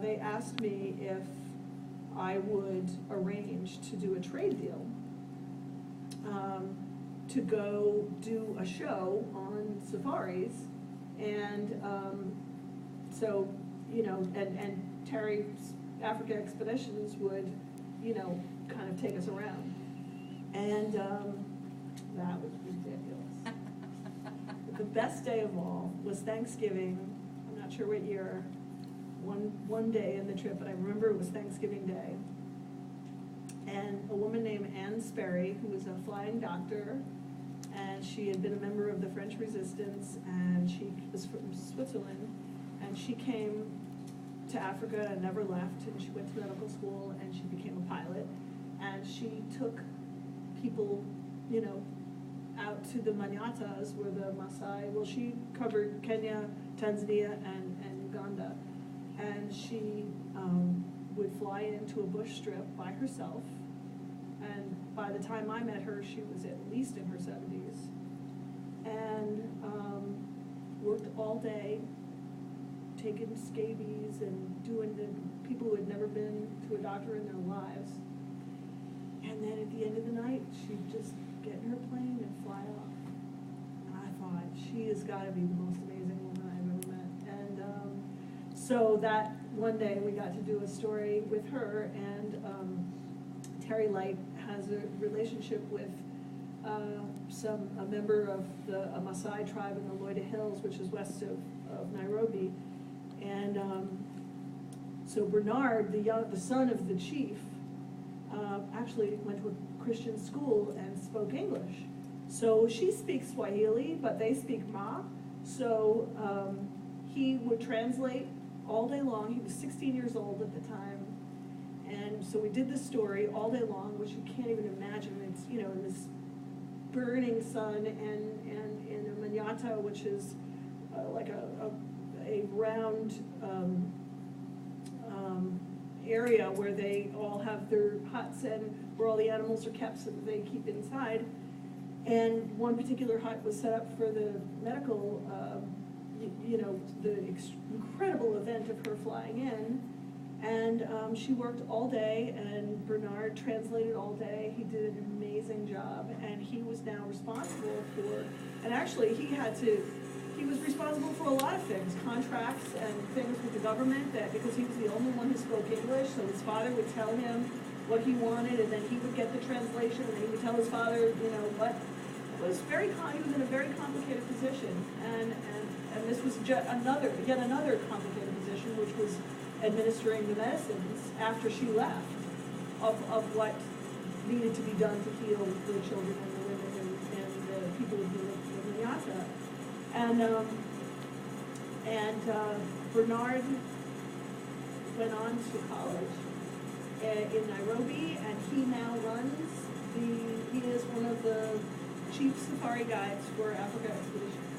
they asked me if I would arrange to do a trade deal, to go do a show on safaris, and so, and Terry's Africa Expeditions would, kind of take us around. And that was ridiculous. The best day of all was Thanksgiving. I'm not sure what year, one day in the trip, but I remember it was Thanksgiving Day. And a woman named Anne Sperry, who was a flying doctor, and she had been a member of the French Resistance, and she was from Switzerland, and she came to Africa and never left, and she went to medical school, and she became a pilot, and she took people, out to the Manyatas, where the Maasai, well, she covered Kenya, Tanzania, and Uganda, and she would fly into a bush strip by herself, and by the time I met her, she was at least in her 70s, and worked all day, taking scabies and doing the people who had never been to a doctor in their lives. And then at the end of the night, she'd just get in her plane and fly off. And I thought, she has got to be the most amazing woman I've ever met. And so that one day we got to do a story with her, and Terry Light has a relationship with a member of a Maasai tribe in the Loida Hills, which is west of Nairobi. And so Bernard, the son of the chief, actually went to a Christian school and spoke English. So she speaks Swahili, but they speak Ma. So he would translate all day long. He was 16 years old at the time. And so we did this story all day long, which you can't even imagine. It's, in this burning sun, and in a Manyata, which is like a round area where they all have their huts and where all the animals are kept so that they keep inside. And one particular hut was set up for the medical, the incredible event of her flying in. And she worked all day, and Bernard translated all day. He did an amazing job, and he was now responsible for, and actually he was responsible for a lot of things, contracts and things with the government, that because he was the only one who spoke English, so his father would tell him what he wanted, and then he would get the translation, and he would tell his father, what. It was he was in a very complicated position, and this was yet another complicated position, which was administering the medicines after she left of what needed to be done to heal the children and the women and the people who lived in Manyata. And Bernard went on to college in Nairobi, and he now runs he is one of the chief safari guides for Africa Expeditions.